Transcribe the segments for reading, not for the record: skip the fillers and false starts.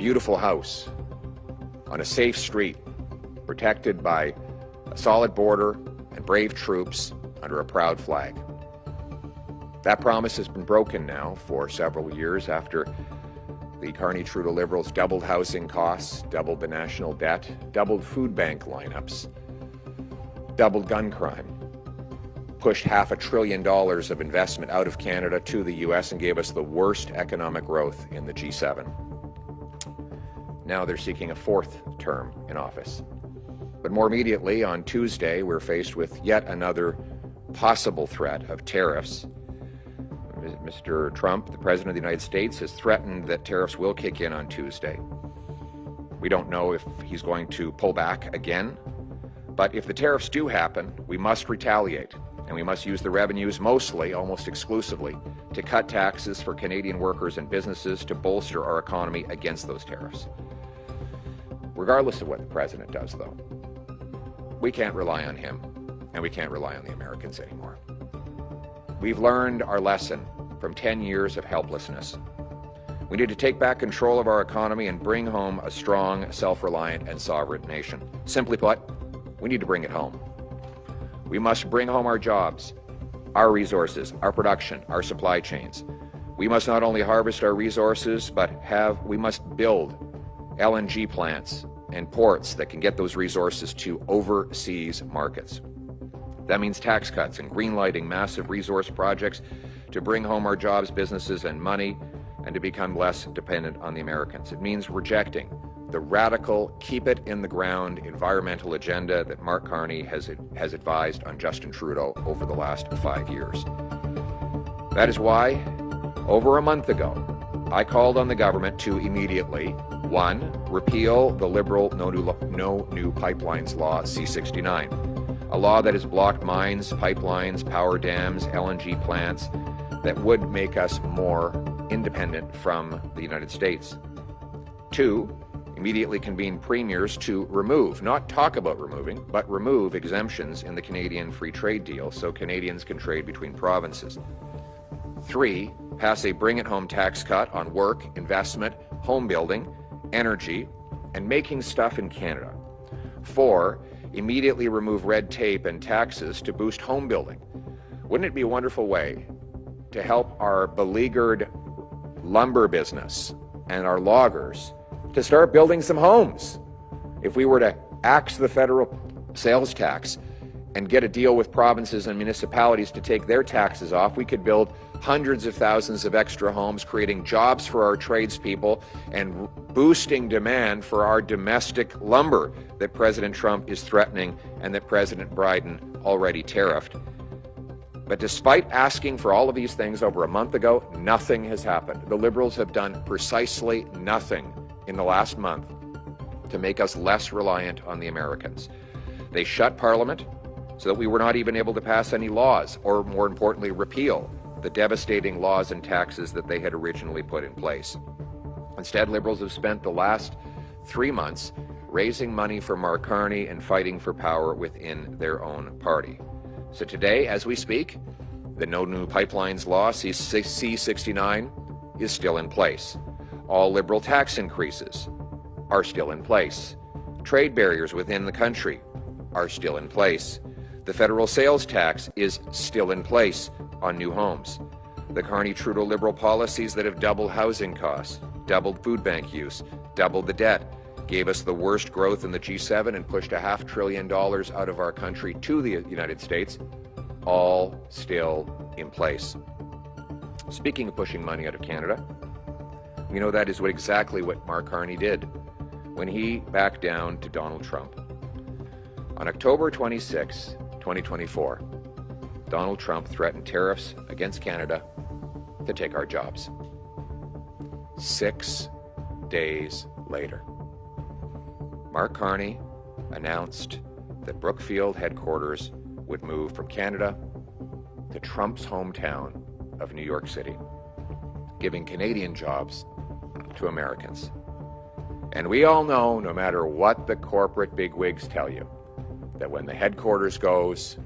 beautiful house on a safe street, protected by a solid border and brave troops under a proud flag. That promise has been broken now for several years after the Carney-Trudeau Liberals doubled housing costs, doubled the national debt, doubled food bank lineups, doubled gun crime, pushed $500 billion of investment out of Canada to the U.S. and gave us the worst economic growth in the G7. Now they're seeking a fourth term in office. But more immediately, on Tuesday, we're faced with yet another possible threat of tariffs. Mr. Trump, the President of the United States, has threatened that tariffs will kick in on Tuesday. We don't know if he's going to pull back again, but if the tariffs do happen, we must retaliate, and we must use the revenues mostly, almost exclusively, to cut taxes for Canadian workers and businesses to bolster our economy against those tariffs. Regardless of what the President does, though, we can't rely on him, and we can't rely on the Americans anymore. We've learned our lesson from 10 years of helplessness. We need to take back control of our economy and bring home a strong, self-reliant, and sovereign nation. Simply put, we need to bring it home. We must bring home our jobs, our resources, our production, our supply chains. We must not only harvest our resources, but we must build LNG plants and ports that can get those resources to overseas markets. That means tax cuts and greenlighting massive resource projects to bring home our jobs, businesses, and money, and to become less dependent on the Americans. It means rejecting the radical, keep-it-in-the-ground environmental agenda that Mark Carney has advised on Justin Trudeau over the last 5 years. That is why, over a month ago, I called on the government to immediately, 1, repeal the Liberal No New Pipelines Law C-69, a law that has blocked mines, pipelines, power dams, LNG plants that would make us more independent from the United States. 2, immediately convene premiers to remove, not talk about removing, but remove exemptions in the Canadian Free Trade Deal so Canadians can trade between provinces. 3, pass a bring-it-home tax cut on work, investment, home building, energy, and making stuff in Canada. 4, immediately remove red tape and taxes to boost home building. Wouldn't it be a wonderful way to help our beleaguered lumber business and our loggers to start building some homes? If we were to axe the federal sales tax and get a deal with provinces and municipalities to take their taxes off, we could build hundreds of thousands of extra homes, creating jobs for our tradespeople and boosting demand for our domestic lumber that President Trump is threatening and that President Biden already tariffed. But despite asking for all of these things over a month ago, nothing has happened. The Liberals have done precisely nothing in the last month to make us less reliant on the Americans. They shut Parliament so that we were not even able to pass any laws, or more importantly, repeal the devastating laws and taxes that they had originally put in place. Instead, Liberals have spent the last 3 months raising money for Mark Carney and fighting for power within their own party. So today, as we speak, the No New Pipelines Law, C-69, is still in place. All Liberal tax increases are still in place. Trade barriers within the country are still in place. The federal sales tax is still in place on new homes. The Carney-Trudeau Liberal policies that have doubled housing costs, doubled food bank use, doubled the debt, gave us the worst growth in the G7 and pushed $500 billion out of our country to the United States, all still in place. Speaking of pushing money out of Canada, we know that is exactly what Mark Carney did when he backed down to Donald Trump. On October 26, 2024, Donald Trump threatened tariffs against Canada to take our jobs. 6 days later, Mark Carney announced that Brookfield headquarters would move from Canada to Trump's hometown of New York City, giving Canadian jobs to Americans. And we all know, no matter what the corporate bigwigs tell you, that when the headquarters goes,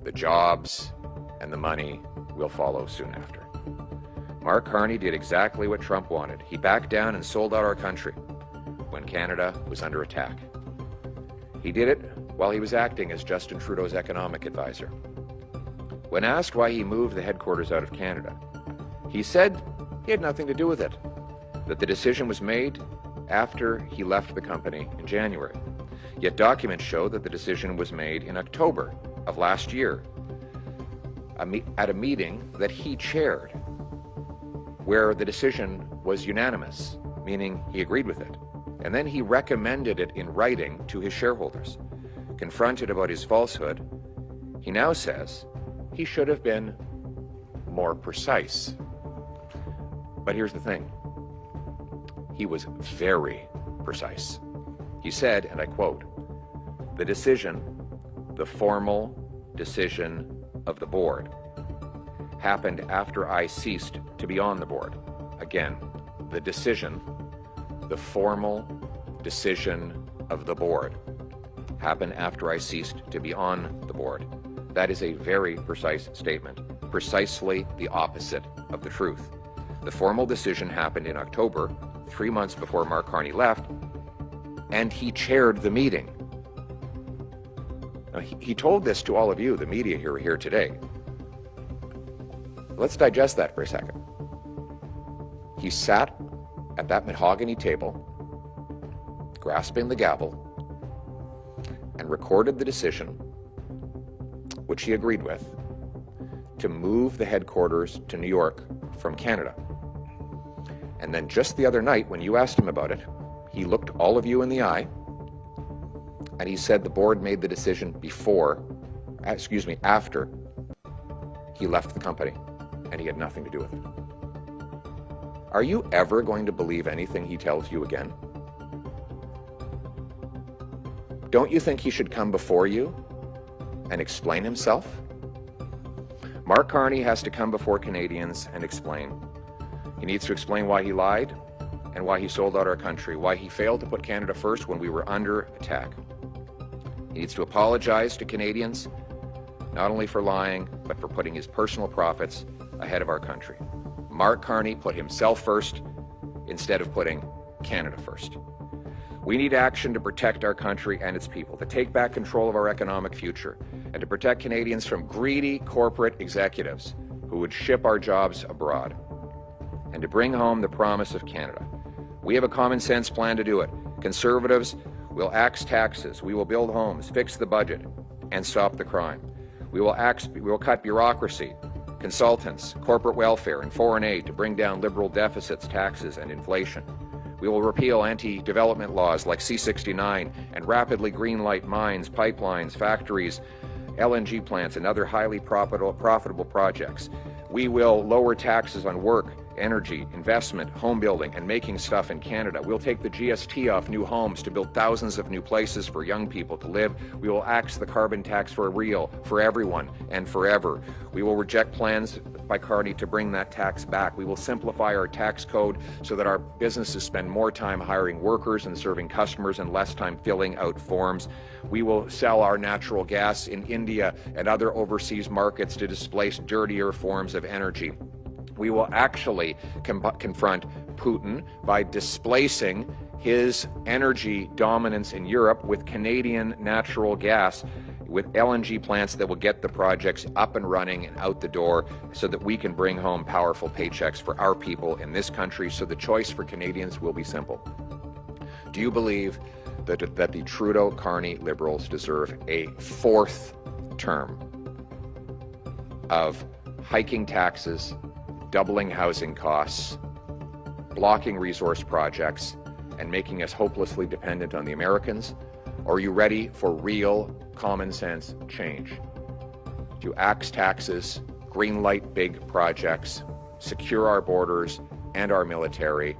the jobs and the money will follow soon after. Mark Carney did exactly what Trump wanted. He backed down and sold out our country. when Canada was under attack. He did it while he was acting as Justin Trudeau's economic advisor. When asked why he moved the headquarters out of Canada, he said he had nothing to do with it, that the decision was made after he left the company in January. Yet documents show that the decision was made in October of last year at a meeting that he chaired, where the decision was unanimous, meaning he agreed with it. And then he recommended it in writing to his shareholders. Confronted about his falsehood, he now says he should have been more precise. But here's the thing. He was very precise. He said, and I quote, "The decision, the formal decision of the board, happened after I ceased to be on the board." Again, the decision, the formal decision of the board, happened after I ceased to be on the board. That is a very precise statement, precisely the opposite of the truth. The formal decision happened in October, 3 months before Mark Carney left, and he chaired the meeting. Now, he told this to all of you, the media who are here today. Let's digest that for a second. He sat at that mahogany table, grasping the gavel, and recorded the decision, which he agreed with, to move the headquarters to New York from Canada. And then just the other night, when you asked him about it, he looked all of you in the eye, and he said the board made the decision after he left the company, and he had nothing to do with it. Are you ever going to believe anything he tells you again? Don't you think he should come before you and explain himself? Mark Carney has to come before Canadians and explain. He needs to explain why he lied and why he sold out our country, why he failed to put Canada first when we were under attack. He needs to apologize to Canadians, not only for lying, but for putting his personal profits ahead of our country. Mark Carney put himself first instead of putting Canada first. We need action to protect our country and its people, to take back control of our economic future, and to protect Canadians from greedy corporate executives who would ship our jobs abroad, and to bring home the promise of Canada. We have a common sense plan to do it. Conservatives will axe taxes, we will build homes, fix the budget, and stop the crime. We will cut bureaucracy, consultants, corporate welfare, and foreign aid to bring down liberal deficits, taxes, and inflation. We will repeal anti-development laws like C-69 and rapidly greenlight mines, pipelines, factories, LNG plants, and other highly profitable projects. We will lower taxes on work, energy, investment, home building, and making stuff in Canada. We'll take the GST off new homes to build thousands of new places for young people to live. We will axe the carbon tax for real, for everyone, and forever. We will reject plans by Carney to bring that tax back. We will simplify our tax code so that our businesses spend more time hiring workers and serving customers and less time filling out forms. We will sell our natural gas in India and other overseas markets to displace dirtier forms of energy. We will actually confront Putin by displacing his energy dominance in Europe with Canadian natural gas, with LNG plants that will get the projects up and running and out the door so that we can bring home powerful paychecks for our people in this country. So the choice for Canadians will be simple. Do you believe that the Trudeau-Carney Liberals deserve a fourth term of hiking taxes, doubling housing costs, blocking resource projects, and making us hopelessly dependent on the Americans? Or are you ready for real common sense change? To axe taxes, greenlight big projects, secure our borders and our military,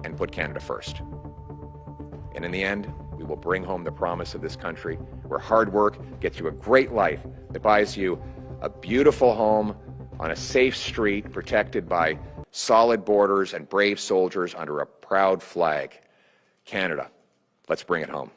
and put Canada first. And in the end, we will bring home the promise of this country where hard work gets you a great life that buys you a beautiful home on a safe street protected by solid borders and brave soldiers under a proud flag. Canada, let's bring it home.